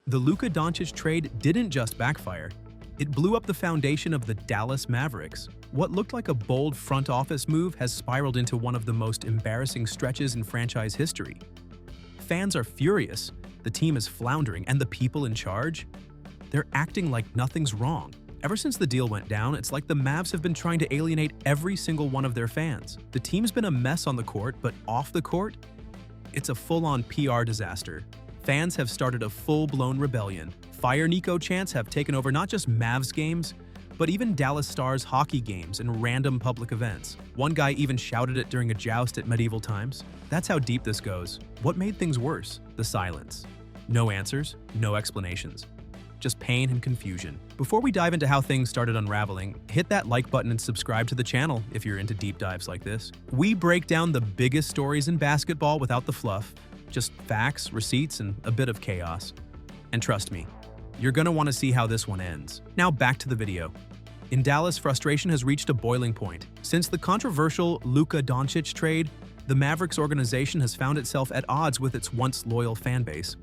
The Luka Doncic trade didn't just backfire, it blew up the foundation of the Dallas Mavericks. What looked like a bold front office move has spiraled into one of the most embarrassing stretches in franchise history. Fans are furious, the team is floundering, and the people in charge? They're acting like nothing's wrong. Ever since the deal went down, it's like the Mavs have been trying to alienate every single one of their fans. The team's been a mess on the court, but off the court, it's a full-on PR disaster. Fans have started a full-blown rebellion. Fire Nico chants have taken over not just Mavs games, but even Dallas Stars hockey games and random public events. One guy even shouted it during a joust at medieval times. That's how deep this goes. What made things worse? The silence. No answers, no explanations. Just pain and confusion. Before we dive into how things started unraveling, hit that like button and subscribe to the channel if you're into deep dives like this. We break down the biggest stories in basketball without the fluff, just facts, receipts, and a bit of chaos. And trust me, you're gonna want to see how this one ends. Now back to the video. In Dallas, frustration has reached a boiling point. Since the controversial Luka Doncic trade, the Mavericks organization has found itself at odds with its once loyal fan base.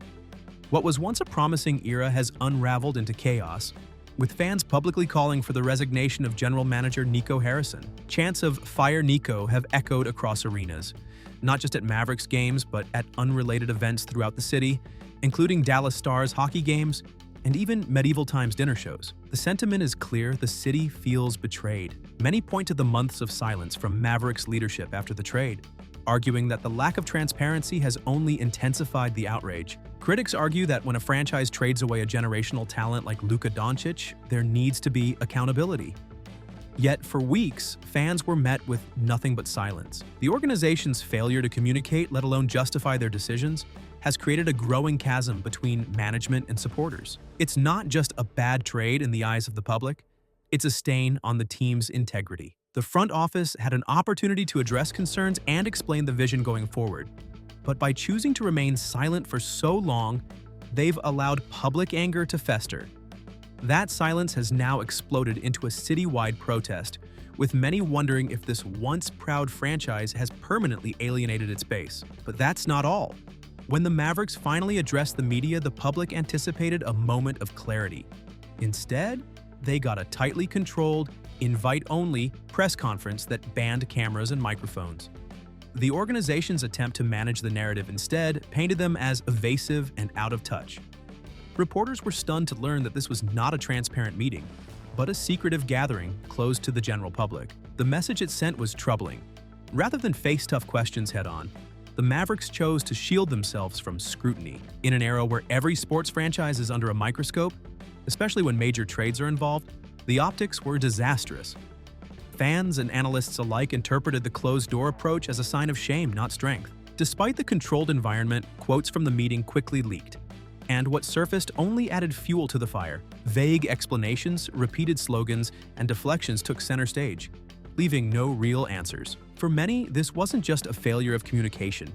What was once a promising era has unraveled into chaos, with fans publicly calling for the resignation of general manager Nico Harrison. Chants of "Fire Nico" have echoed across arenas, not just at Mavericks games, but at unrelated events throughout the city, including Dallas Stars hockey games and even medieval times dinner shows. The sentiment is clear: the city feels betrayed. Many point to the months of silence from Mavericks leadership after the trade, arguing that the lack of transparency has only intensified the outrage. Critics argue that when a franchise trades away a generational talent like Luka Doncic, there needs to be accountability. Yet, for weeks, fans were met with nothing but silence. The organization's failure to communicate, let alone justify their decisions, has created a growing chasm between management and supporters. It's not just a bad trade in the eyes of the public, it's a stain on the team's integrity. The front office had an opportunity to address concerns and explain the vision going forward. But by choosing to remain silent for so long, they've allowed public anger to fester. That silence has now exploded into a citywide protest, with many wondering if this once proud franchise has permanently alienated its base. But that's not all. When the Mavericks finally addressed the media, the public anticipated a moment of clarity. Instead, they got a tightly controlled, invite-only press conference that banned cameras and microphones. The organization's attempt to manage the narrative instead painted them as evasive and out of touch. Reporters were stunned to learn that this was not a transparent meeting, but a secretive gathering closed to the general public. The message it sent was troubling. Rather than face tough questions head-on, the Mavericks chose to shield themselves from scrutiny. In an era where every sports franchise is under a microscope, especially when major trades are involved, the optics were disastrous. Fans and analysts alike interpreted the closed-door approach as a sign of shame, not strength. Despite the controlled environment, quotes from the meeting quickly leaked, and what surfaced only added fuel to the fire. Vague explanations, repeated slogans, and deflections took center stage, leaving no real answers. For many, this wasn't just a failure of communication.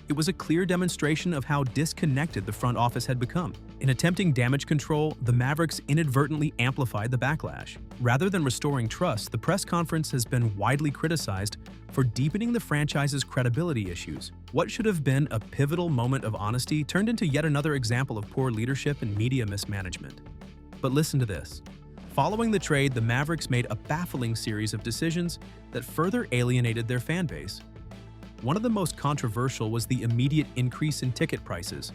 It was a clear demonstration of how disconnected the front office had become. In attempting damage control, the Mavericks inadvertently amplified the backlash. Rather than restoring trust, the press conference has been widely criticized for deepening the franchise's credibility issues. What should have been a pivotal moment of honesty turned into yet another example of poor leadership and media mismanagement. But listen to this. Following the trade, the Mavericks made a baffling series of decisions that further alienated their fan base. One of the most controversial was the immediate increase in ticket prices,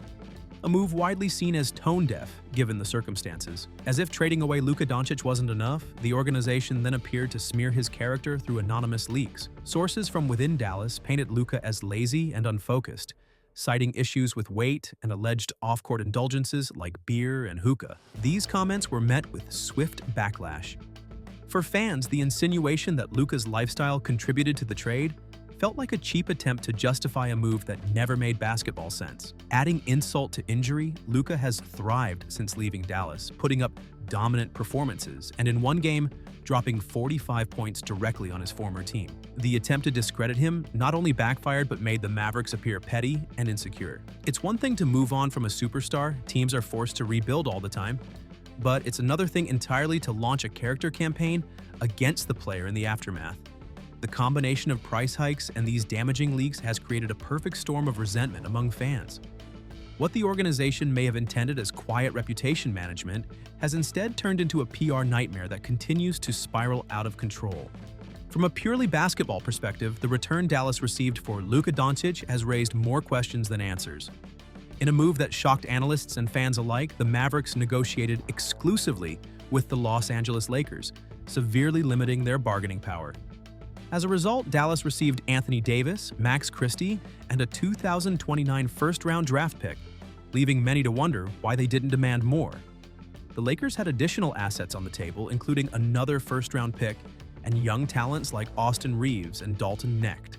a move widely seen as tone-deaf given the circumstances. As if trading away Luka Doncic wasn't enough, the organization then appeared to smear his character through anonymous leaks. Sources from within Dallas painted Luka as lazy and unfocused, citing issues with weight and alleged off-court indulgences like beer and hookah. These comments were met with swift backlash. For fans, the insinuation that Luka's lifestyle contributed to the trade felt like a cheap attempt to justify a move that never made basketball sense. Adding insult to injury, Luka has thrived since leaving Dallas, putting up dominant performances, and in one game, dropping 45 points directly on his former team. The attempt to discredit him not only backfired but made the Mavericks appear petty and insecure. It's one thing to move on from a superstar, teams are forced to rebuild all the time, but it's another thing entirely to launch a character campaign against the player in the aftermath. The combination of price hikes and these damaging leaks has created a perfect storm of resentment among fans. What the organization may have intended as quiet reputation management has instead turned into a PR nightmare that continues to spiral out of control. From a purely basketball perspective, the return Dallas received for Luka Doncic has raised more questions than answers. In a move that shocked analysts and fans alike, the Mavericks negotiated exclusively with the Los Angeles Lakers, severely limiting their bargaining power. As a result, Dallas received Anthony Davis, Max Christie, and a 2029 first-round draft pick, leaving many to wonder why they didn't demand more. The Lakers had additional assets on the table, including another first-round pick and young talents like Austin Reeves and Dalton Knecht.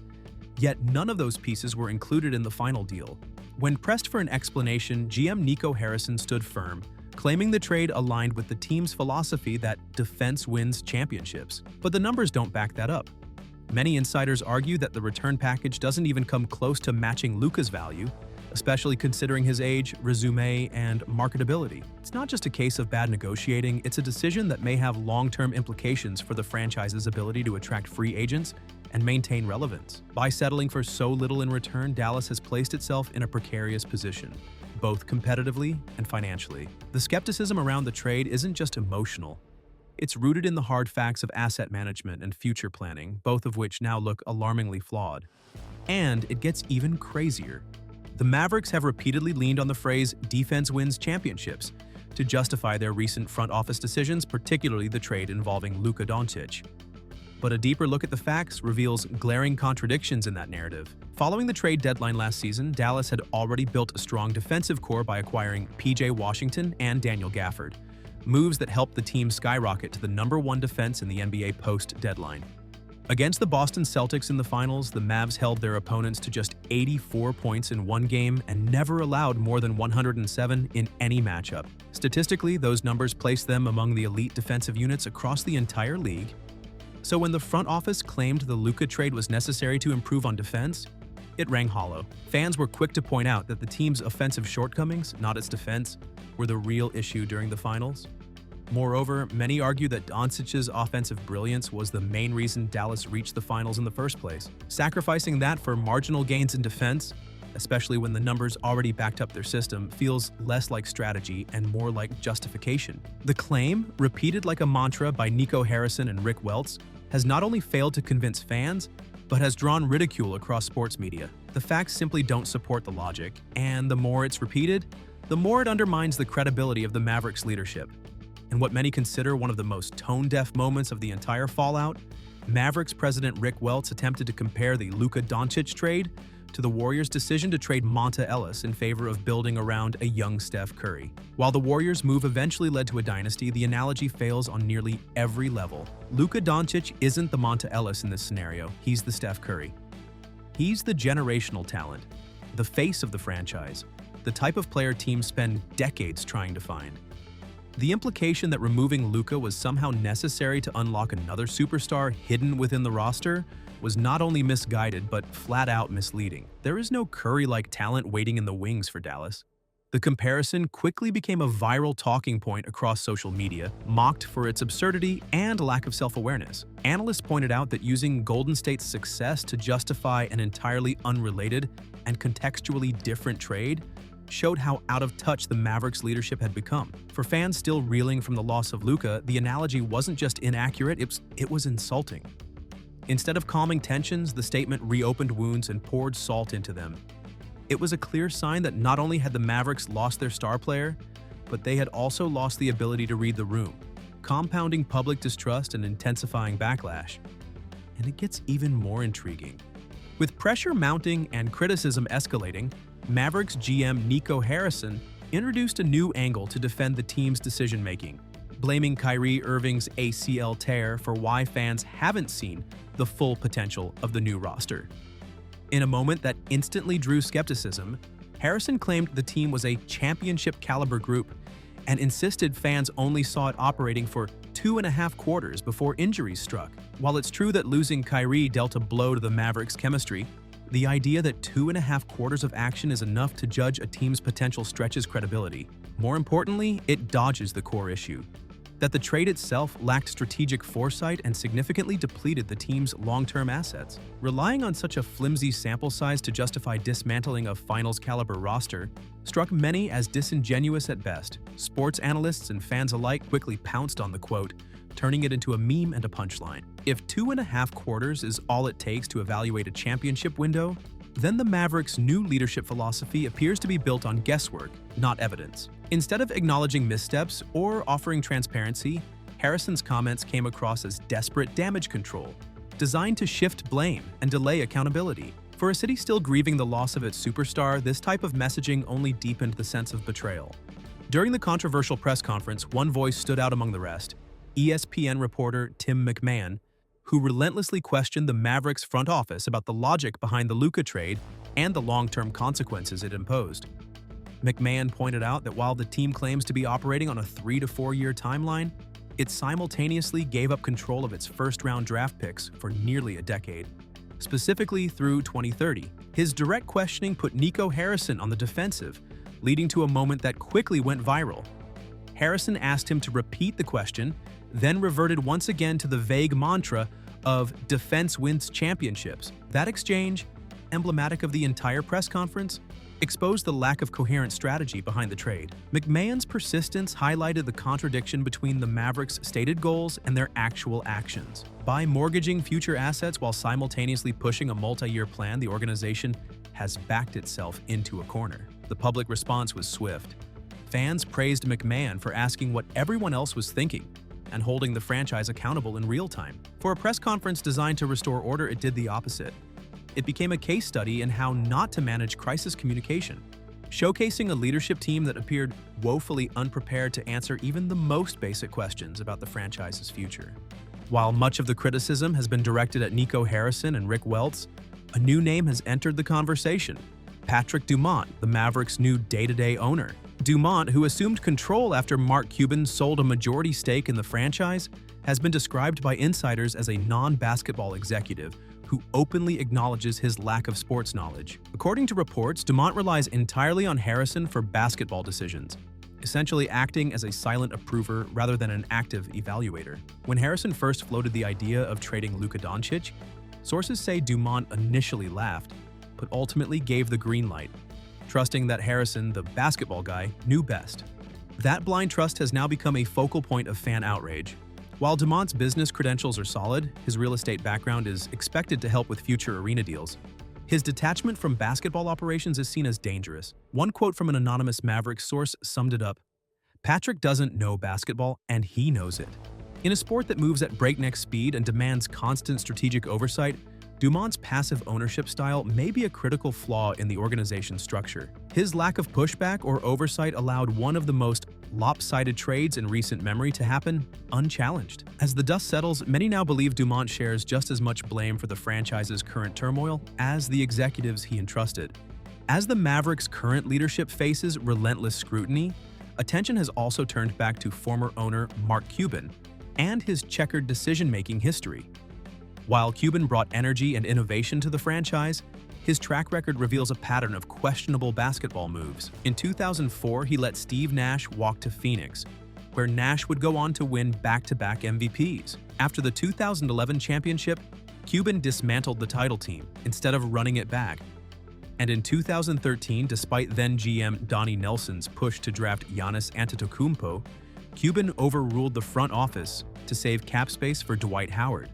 Yet none of those pieces were included in the final deal. When pressed for an explanation, GM Nico Harrison stood firm, claiming the trade aligned with the team's philosophy that defense wins championships. But the numbers don't back that up. Many insiders argue that the return package doesn't even come close to matching Luka's value, especially considering his age, resume, and marketability. It's not just a case of bad negotiating, it's a decision that may have long-term implications for the franchise's ability to attract free agents and maintain relevance. By settling for so little in return, Dallas has placed itself in a precarious position, both competitively and financially. The skepticism around the trade isn't just emotional. It's rooted in the hard facts of asset management and future planning, both of which now look alarmingly flawed. And it gets even crazier. The Mavericks have repeatedly leaned on the phrase "defense wins championships" to justify their recent front office decisions, particularly the trade involving Luka Doncic. But a deeper look at the facts reveals glaring contradictions in that narrative. Following the trade deadline last season, Dallas had already built a strong defensive core by acquiring PJ Washington and Daniel Gafford, moves that helped the team skyrocket to the #1 defense in the NBA post-deadline. Against the Boston Celtics in the finals, the Mavs held their opponents to just 84 points in one game and never allowed more than 107 in any matchup. Statistically, those numbers place them among the elite defensive units across the entire league. So when the front office claimed the Luka trade was necessary to improve on defense, it rang hollow. Fans were quick to point out that the team's offensive shortcomings, not its defense, were the real issue during the finals. Moreover, many argue that Doncic's offensive brilliance was the main reason Dallas reached the finals in the first place. Sacrificing that for marginal gains in defense, especially when the numbers already backed up their system, feels less like strategy and more like justification. The claim, repeated like a mantra by Nico Harrison and Rick Welts, has not only failed to convince fans, but has drawn ridicule across sports media. The facts simply don't support the logic, and the more it's repeated, the more it undermines the credibility of the Mavericks' leadership. In what many consider one of the most tone-deaf moments of the entire fallout, Mavericks president Rick Welts attempted to compare the Luka Doncic trade to the Warriors' decision to trade Monta Ellis in favor of building around a young Steph Curry. While the Warriors' move eventually led to a dynasty, the analogy fails on nearly every level. Luka Doncic isn't the Monta Ellis in this scenario, he's the Steph Curry. He's the generational talent, the face of the franchise, the type of player teams spend decades trying to find. The implication that removing Luka was somehow necessary to unlock another superstar hidden within the roster was not only misguided but flat-out misleading. There is no Curry-like talent waiting in the wings for Dallas. The comparison quickly became a viral talking point across social media, mocked for its absurdity and lack of self-awareness. Analysts pointed out that using Golden State's success to justify an entirely unrelated and contextually different trade showed how out of touch the Mavericks' leadership had become. For fans still reeling from the loss of Luka, the analogy wasn't just inaccurate, it was insulting. Instead of calming tensions, the statement reopened wounds and poured salt into them. It was a clear sign that not only had the Mavericks lost their star player, but they had also lost the ability to read the room, compounding public distrust and intensifying backlash. And it gets even more intriguing. With pressure mounting and criticism escalating, Mavericks GM Nico Harrison introduced a new angle to defend the team's decision-making, blaming Kyrie Irving's ACL tear for why fans haven't seen the full potential of the new roster. In a moment that instantly drew skepticism, Harrison claimed the team was a championship-caliber group and insisted fans only saw it operating for 2.5 quarters before injuries struck. While it's true that losing Kyrie dealt a blow to the Mavericks' chemistry, the idea that 2.5 quarters of action is enough to judge a team's potential stretches credibility. More importantly, it dodges the core issue, that the trade itself lacked strategic foresight and significantly depleted the team's long-term assets. Relying on such a flimsy sample size to justify dismantling a finals-caliber roster struck many as disingenuous at best. Sports analysts and fans alike quickly pounced on the quote, turning it into a meme and a punchline. If 2.5 quarters is all it takes to evaluate a championship window, then the Mavericks' new leadership philosophy appears to be built on guesswork, not evidence. Instead of acknowledging missteps or offering transparency, Harrison's comments came across as desperate damage control, designed to shift blame and delay accountability. For a city still grieving the loss of its superstar, this type of messaging only deepened the sense of betrayal. During the controversial press conference, one voice stood out among the rest: ESPN reporter Tim McMahon, who relentlessly questioned the Mavericks front office about the logic behind the Luka trade and the long-term consequences it imposed. McMahon pointed out that while the team claims to be operating on a 3 to 4 year timeline, it simultaneously gave up control of its first-round draft picks for nearly a decade, specifically through 2030. His direct questioning put Nico Harrison on the defensive, leading to a moment that quickly went viral. Harrison asked him to repeat the question, then reverted once again to the vague mantra of defense wins championships. That exchange, emblematic of the entire press conference, exposed the lack of coherent strategy behind the trade. McMahon's persistence highlighted the contradiction between the Mavericks' stated goals and their actual actions. By mortgaging future assets while simultaneously pushing a multi-year plan, the organization has backed itself into a corner. The public response was swift. Fans praised McMahon for asking what everyone else was thinking and holding the franchise accountable in real time. For a press conference designed to restore order, it did the opposite. It became a case study in how not to manage crisis communication, showcasing a leadership team that appeared woefully unprepared to answer even the most basic questions about the franchise's future. While much of the criticism has been directed at Nico Harrison and Rick Welts, a new name has entered the conversation: Patrick Dumont, the Mavericks' new day-to-day owner. Dumont, who assumed control after Mark Cuban sold a majority stake in the franchise, has been described by insiders as a non-basketball executive who openly acknowledges his lack of sports knowledge. According to reports, Dumont relies entirely on Harrison for basketball decisions, essentially acting as a silent approver rather than an active evaluator. When Harrison first floated the idea of trading Luka Doncic, sources say Dumont initially laughed, but ultimately gave the green light, trusting that Harrison, the basketball guy, knew best. That blind trust has now become a focal point of fan outrage. While Dumont's business credentials are solid, his real estate background is expected to help with future arena deals. His detachment from basketball operations is seen as dangerous. One quote from an anonymous Mavericks source summed it up: "Patrick doesn't know basketball, and he knows it." In a sport that moves at breakneck speed and demands constant strategic oversight, Dumont's passive ownership style may be a critical flaw in the organization's structure. His lack of pushback or oversight allowed one of the most lopsided trades in recent memory to happen unchallenged. As the dust settles, many now believe Dumont shares just as much blame for the franchise's current turmoil as the executives he entrusted. As the Mavericks' current leadership faces relentless scrutiny, attention has also turned back to former owner Mark Cuban and his checkered decision-making history. While Cuban brought energy and innovation to the franchise, his track record reveals a pattern of questionable basketball moves. In 2004, he let Steve Nash walk to Phoenix, where Nash would go on to win back-to-back MVPs. After the 2011 championship, Cuban dismantled the title team instead of running it back. And in 2013, despite then-GM Donnie Nelson's push to draft Giannis Antetokounmpo, Cuban overruled the front office to save cap space for Dwight Howard,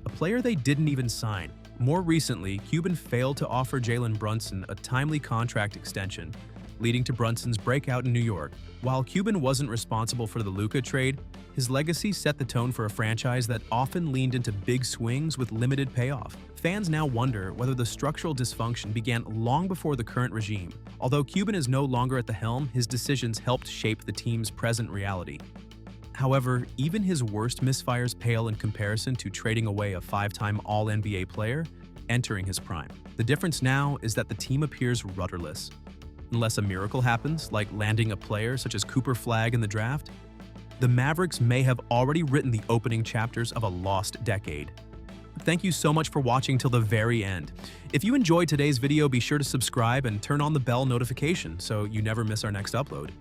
a player they didn't even sign. More recently, Cuban failed to offer Jalen Brunson a timely contract extension, leading to Brunson's breakout in New York. While Cuban wasn't responsible for the Luka trade, his legacy set the tone for a franchise that often leaned into big swings with limited payoff. Fans now wonder whether the structural dysfunction began long before the current regime. Although Cuban is no longer at the helm, his decisions helped shape the team's present reality. However, even his worst misfires pale in comparison to trading away a 5-time All-NBA player entering his prime. The difference now is that the team appears rudderless. Unless a miracle happens, like landing a player such as Cooper Flagg in the draft, the Mavericks may have already written the opening chapters of a lost decade. Thank you so much for watching till the very end. If you enjoyed today's video, be sure to subscribe and turn on the bell notification so you never miss our next upload.